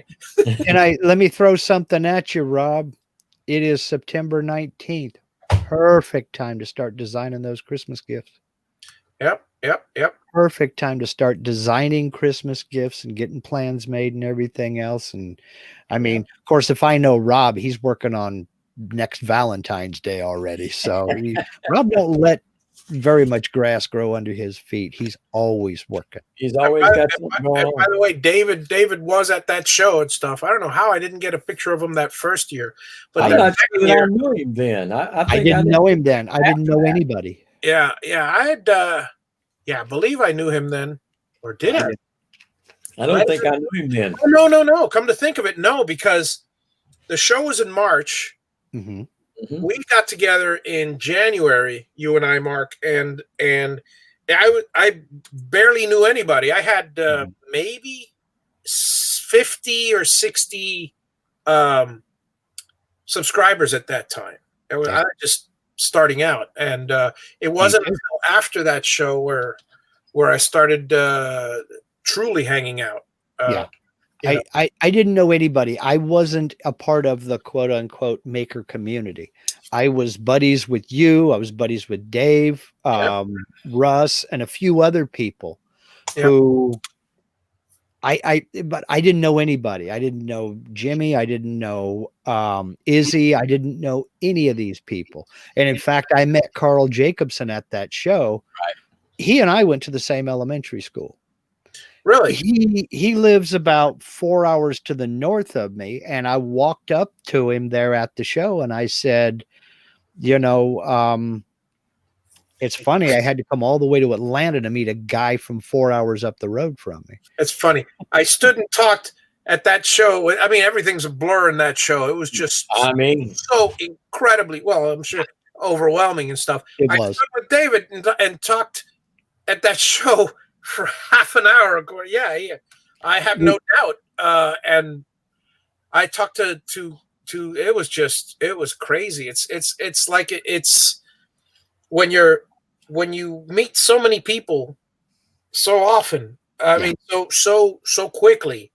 And let me throw something at you, Rob. It is September 19th. Perfect time to start designing those Christmas gifts. Yep. Perfect time to start designing Christmas gifts and getting plans made and everything else. And I mean, of course, if I know Rob, he's working on next Valentine's Day already. So Rob don't let very much grass grow under his feet. He's always working. He's always got something going on. By the way, David was at that show and stuff. I don't know how I didn't get a picture of him that first year, but I'm not sure that I knew him then. I didn't know him then. I didn't know anybody. Yeah. I had I believe I knew him then, or did I? I don't think I knew him then. Oh, no. Come to think of it, no, because the show was in March. Mm-hmm. We got together in January, you and I, Mark, and I barely knew anybody. I had maybe 50 or 60 subscribers at that time. I was just starting out, and it wasn't until after that show where I started truly hanging out. I didn't know anybody. I wasn't a part of the quote unquote maker community. I was buddies with you. I was buddies with Dave, Russ, and a few other people who but I didn't know anybody. I didn't know Jimmy. I didn't know Izzy. I didn't know any of these people. And in fact, I met Carl Jacobson at that show. Right. He and I went to the same elementary school. Really? He lives about 4 hours to the north of me, and I walked up to him there at the show, and I said, it's funny. I had to come all the way to Atlanta to meet a guy from 4 hours up the road from me. It's funny. I stood and talked at that show. I mean, everything's a blur in that show. It was just, so incredibly, well, I'm sure overwhelming and stuff. I stood with David and talked at that show for half an hour. Yeah. I have no doubt. And I talked to it was crazy. It's like it's when you meet so many people so often. I mean, so quickly.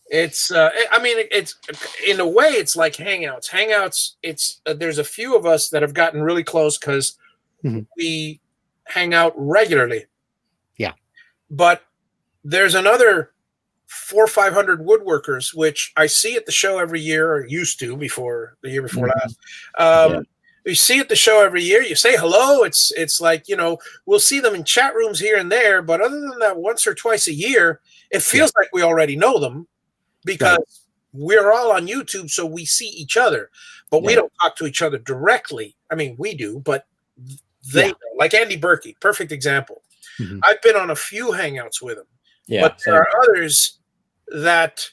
It's it's in a way it's like Hangouts. It's there's a few of us that have gotten really close because we hang out regularly. Yeah. But there's another 400 or 500 woodworkers, which I see at the show every year, or used to before the year before last. You see at the show every year, you say hello. It's like, we'll see them in chat rooms here and there, but other than that, once or twice a year, it feels like we already know them because we're all on YouTube, so we see each other, but we don't talk to each other directly. I mean, we do, but they like Andy Berkey, perfect example. I've been on a few Hangouts with him, but there are others that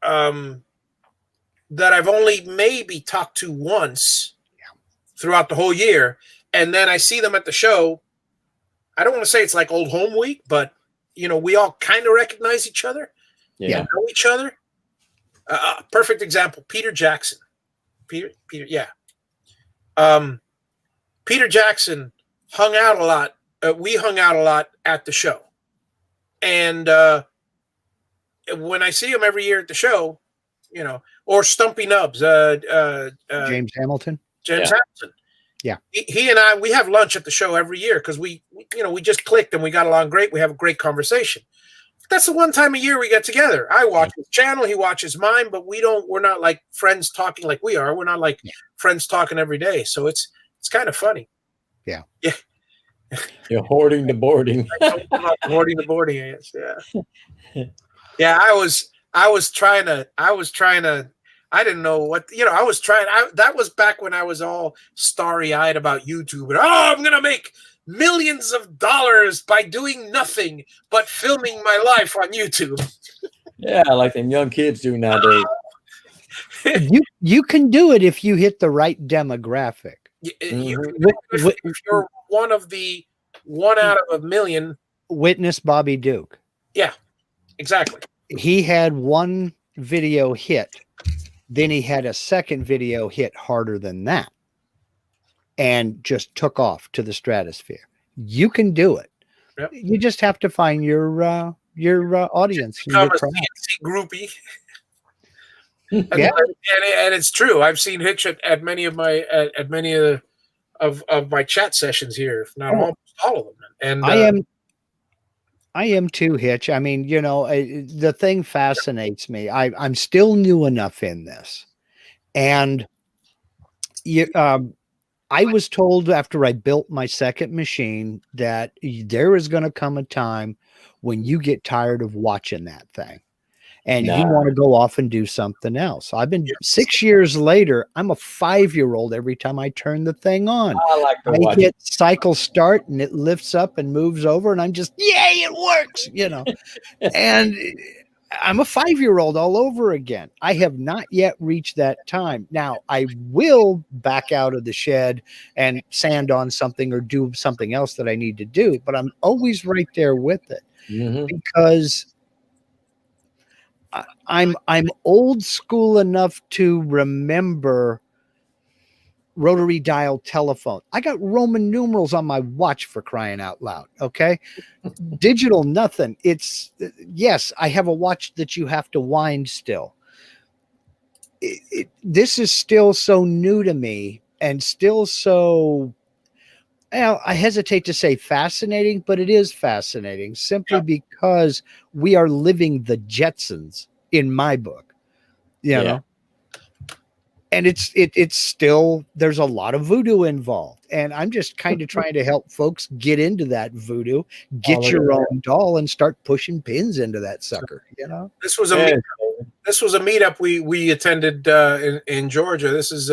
that I've only maybe talked to once throughout the whole year, and then I see them at the show. I don't want to say it's like old home week, but we all kind of recognize each other, know each other. Perfect example: Peter Jackson. Peter, Peter Jackson hung out a lot. We hung out a lot at the show, and when I see him every year at the show, or Stumpy Nubs, James Hamilton. James Hamilton. Yeah. He and I, we have lunch at the show every year because we just clicked and we got along great. We have a great conversation. That's the one time a year we get together. I watch his channel, he watches mine, but we're not like friends talking like we are. We're not like friends talking every day. So it's kind of funny. Yeah. Yeah. You're hoarding the boarding. Hoarding the boarding. Yeah. Yeah. I was trying to, I didn't know what, I was trying. That was back when I was all starry-eyed about YouTube. And, I'm going to make millions of dollars by doing nothing but filming my life on YouTube. Yeah, like them young kids do nowadays. You can do it if you hit the right demographic. If you're one out of a million. Witness Bobby Duke. Yeah, exactly. He had one video hit. Then he had a second video hit harder than that. and just took off to the stratosphere. You can do it. Yep. You just have to find your audience. Become Your a crowd. CNC groupie. Yeah. And it's true. I've seen Hitch at many of my at many of my chat sessions here, if not almost all of them. And I am too, Hitch. I mean, the thing fascinates me. I'm still new enough in this, and I was told after I built my second machine that there is going to come a time when you get tired of watching that thing and you want to go off and do something else. I've been 6 years later. I'm a 5-year-old every time I turn the thing on. I hit cycle start and it lifts up and moves over, and I'm just, yay, it works, and I'm a 5-year-old all over again. I have not yet reached that time. Now I will back out of the shed and sand on something or do something else that I need to do, but I'm always right there with it because I'm old school enough to remember rotary dial telephone. I got Roman numerals on my watch, for crying out loud. Okay. Digital, nothing. It's yes, I have a watch that you have to wind still. This is still so new to me and still so, I hesitate to say fascinating, but it is fascinating simply because we are living the Jetsons in my book, you know. And it's still, there's a lot of voodoo involved, and I'm just kind of trying to help folks get into that voodoo, get your own doll, and start pushing pins into that sucker. This was a meetup we attended in Georgia. This is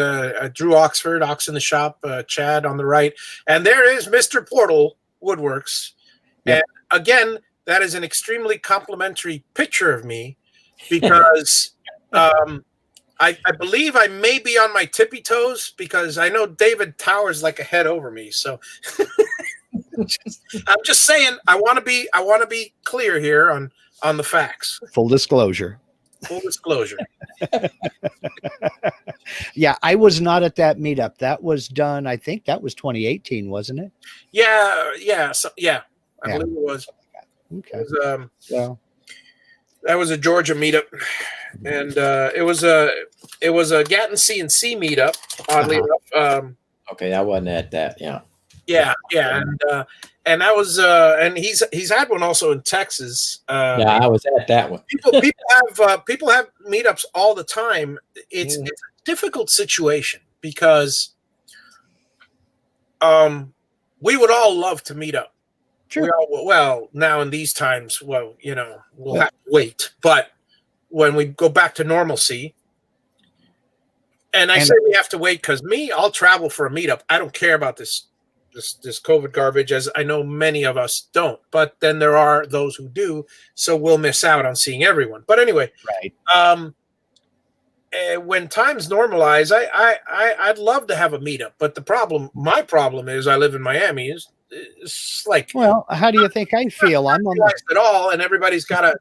Drew Oxford, Ox in the Shop, Chad on the right, and there is Mr. Portal Woodworks. Yep. And again, that is an extremely complimentary picture of me because. I believe I may be on my tippy toes because I know David towers like a head over me. So I'm just saying I want to be clear here on the facts. Full disclosure. Full disclosure. Yeah, I was not at that meetup. That was done, I think that was 2018, wasn't it? Yeah. I believe it was. Okay. It was, that was a Georgia meetup, and it was a Gatton CNC meetup. Oddly enough. Okay, I wasn't at that. Yeah, and that was and he's had one also in Texas. I was at that one. People have meetups all the time. It's a difficult situation because we would all love to meet up. Sure. Well, now in these times, we'll have to wait. But when we go back to normalcy, and I say we have to wait because I'll travel for a meetup. I don't care about this COVID garbage, as I know many of us don't. But then there are those who do, so we'll miss out on seeing everyone. But anyway, right. When times normalize, I'd love to have a meetup. But my problem is I live in Miami. It's like, well, how do you think I feel? I'm on at all, and everybody's got to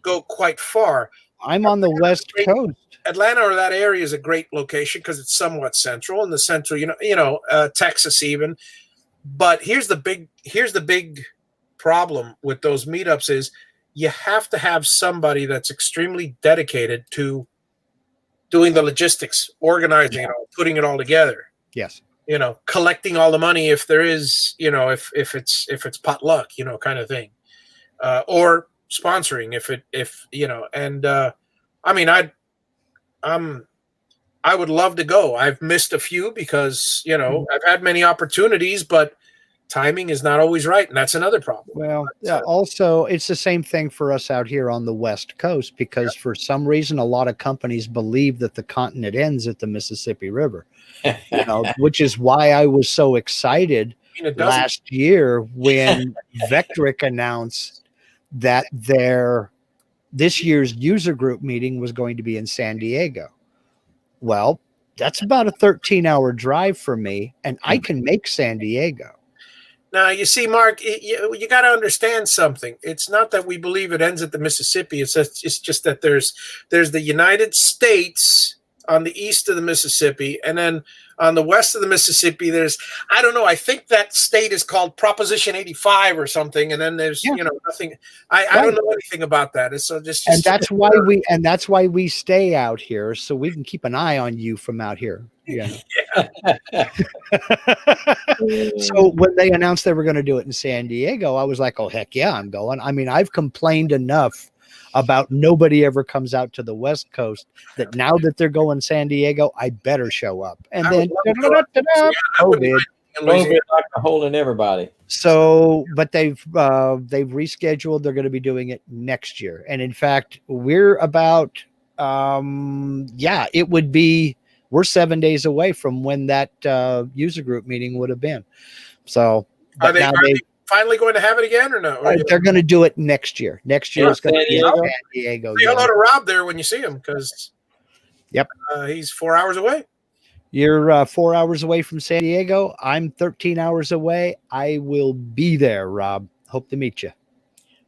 go quite far. I'm on the West Coast. Atlanta or that area is a great location because it's somewhat central, in the central, Texas even. But here's the big problem with those meetups is you have to have somebody that's extremely dedicated to doing the logistics, organizing it all, putting it all together. Yes. Collecting all the money if there is, if it's potluck, kind of thing, or sponsoring I would love to go. I've missed a few because, I've had many opportunities, but timing is not always right. And that's another problem. Well, also it's the same thing for us out here on the West Coast, because for some reason, a lot of companies believe that the continent ends at the Mississippi River, which is why I was so excited last year when Vectric announced that this year's user group meeting was going to be in San Diego. Well, that's about a 13-hour drive for me, and I can make San Diego. Now, you see, Mark, you got to understand something. It's not that we believe it ends at the Mississippi. It's just that there's the United States on the east of the Mississippi, and then on the west of the Mississippi. There's, I don't know, I think that state is called Proposition 85 or something. And then there's, nothing. I don't know anything about that. It's just and that's why we stay out here, so we can keep an eye on you from out here. Yeah. So when they announced they were going to do it in San Diego, I was like, oh, heck yeah, I'm going. I mean, I've complained enough about nobody ever comes out to the West Coast that now that they're going San Diego, I better show up. And then COVID knocked a hole in everybody. So, but they've rescheduled. They're going to be doing it next year. And in fact, we're about, we're 7 days away from when that user group meeting would have been. So, are they finally going to have it again or no? They're going to do it next year. Next year is going to be in San Diego. Say hello to Rob there when you see him, because he's 4 hours away. You're 4 hours away from San Diego. I'm 13 hours away. I will be there, Rob. Hope to meet you.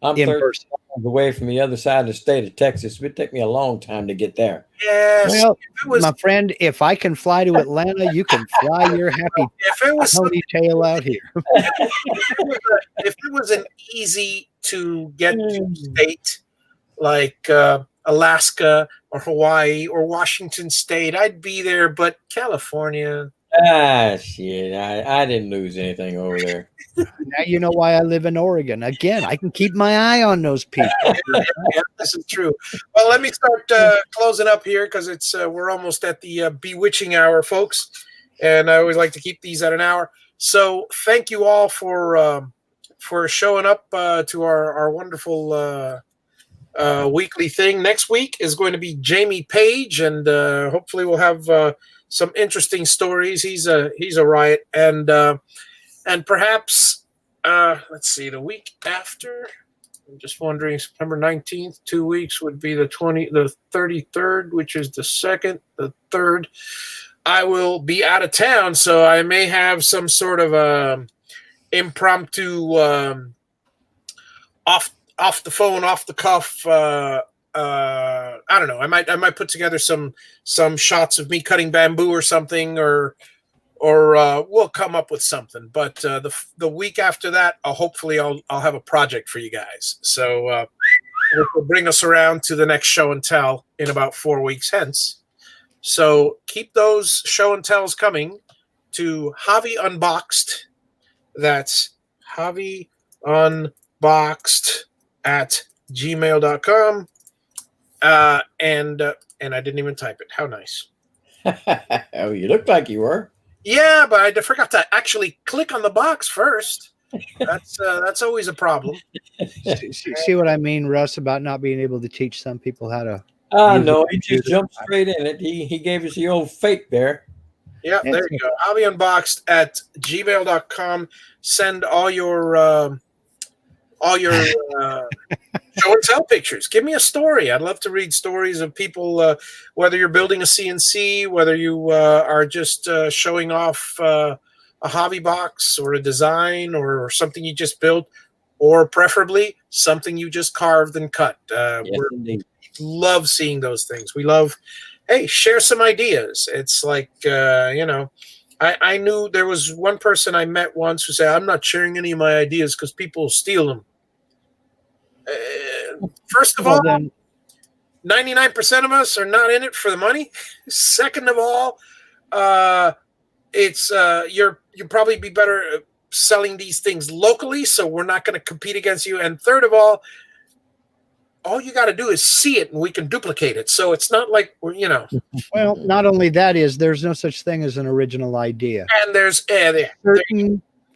I'm 13 hours away from the other side of the state of Texas. It would take me a long time to get there. Yes. Well, my friend, if I can fly to Atlanta, you can fly your happy ponytail out here. If it was an easy to get to state like Alaska or Hawaii or Washington State, I'd be there. But California. Shit. I didn't lose anything over there. Now you know why I live in Oregon. Again, I can keep my eye on those people. Yeah, this is true. Well, let me start closing up here, because it's we're almost at the bewitching hour, folks. And I always like to keep these at an hour. So thank you all for showing up to our wonderful weekly thing. Next week is going to be Jamie Page, and hopefully we'll have some interesting stories. He's a riot, and perhaps let's see, the week after, I'm just wondering, September 19th, 2 weeks would be the 33rd, which is the 2nd, the 3rd. I will be out of town, so I may have some sort of impromptu off the phone, off the cuff. I don't know. I might put together some shots of me cutting bamboo or something, or we'll come up with something. But the week after that, hopefully I'll have a project for you guys. So which will bring us around to the next show and tell in about 4 weeks hence. So keep those show and tells coming to Javi Unboxed. That's Javi Unboxed at gmail.com. And I didn't even type it. How nice. Oh, you looked like you were. Yeah, but I forgot to actually click on the box first. That's always a problem. See what I mean, Russ, about not being able to teach some people how to. No, he just jumped straight in it. He gave us the old fake there. Yeah, there you go. Javi Unboxed at gmail.com. Send all your show and tell pictures. Give me a story. I'd love to read stories of people, whether you're building a CNC, whether you are just showing off a hobby box or a design or something you just built, or preferably something you just carved and cut. We love seeing those things. We love, hey, share some ideas. It's like, I knew there was one person I met once who said, I'm not sharing any of my ideas because people will steal them. First of all, 99% of us are not in it for the money. Second of all, it's you'll probably be better selling these things locally, so we're not going to compete against you. And third of all you got to do is see it, and we can duplicate it. So it's not like we're, Well, not only that is there's no such thing as an original idea, and there's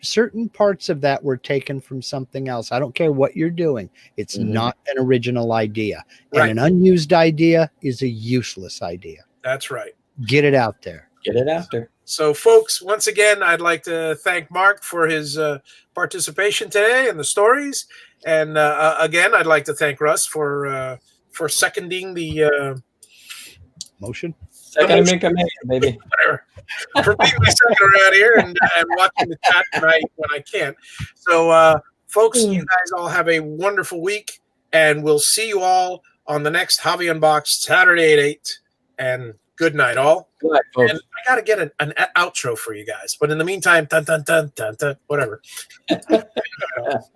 certain parts of that were taken from something else. I don't care what you're doing. It's not an original idea. Right. And an unused idea is a useless idea. That's right. Get it out there. Get it out there. So, folks, once again, I'd like to thank Mark for his participation today and the stories. And again, I'd like to thank Russ for seconding the motion. Second make a man, baby. Whatever. For being my second around here and watching the chat when I can't. So, folks, you guys all have a wonderful week, and we'll see you all on the next Javi Unboxed Saturday at 8. And Good night, all. Good night, folks. And I got to get an outro for you guys. But in the meantime, dun, dun, dun, dun, dun, whatever.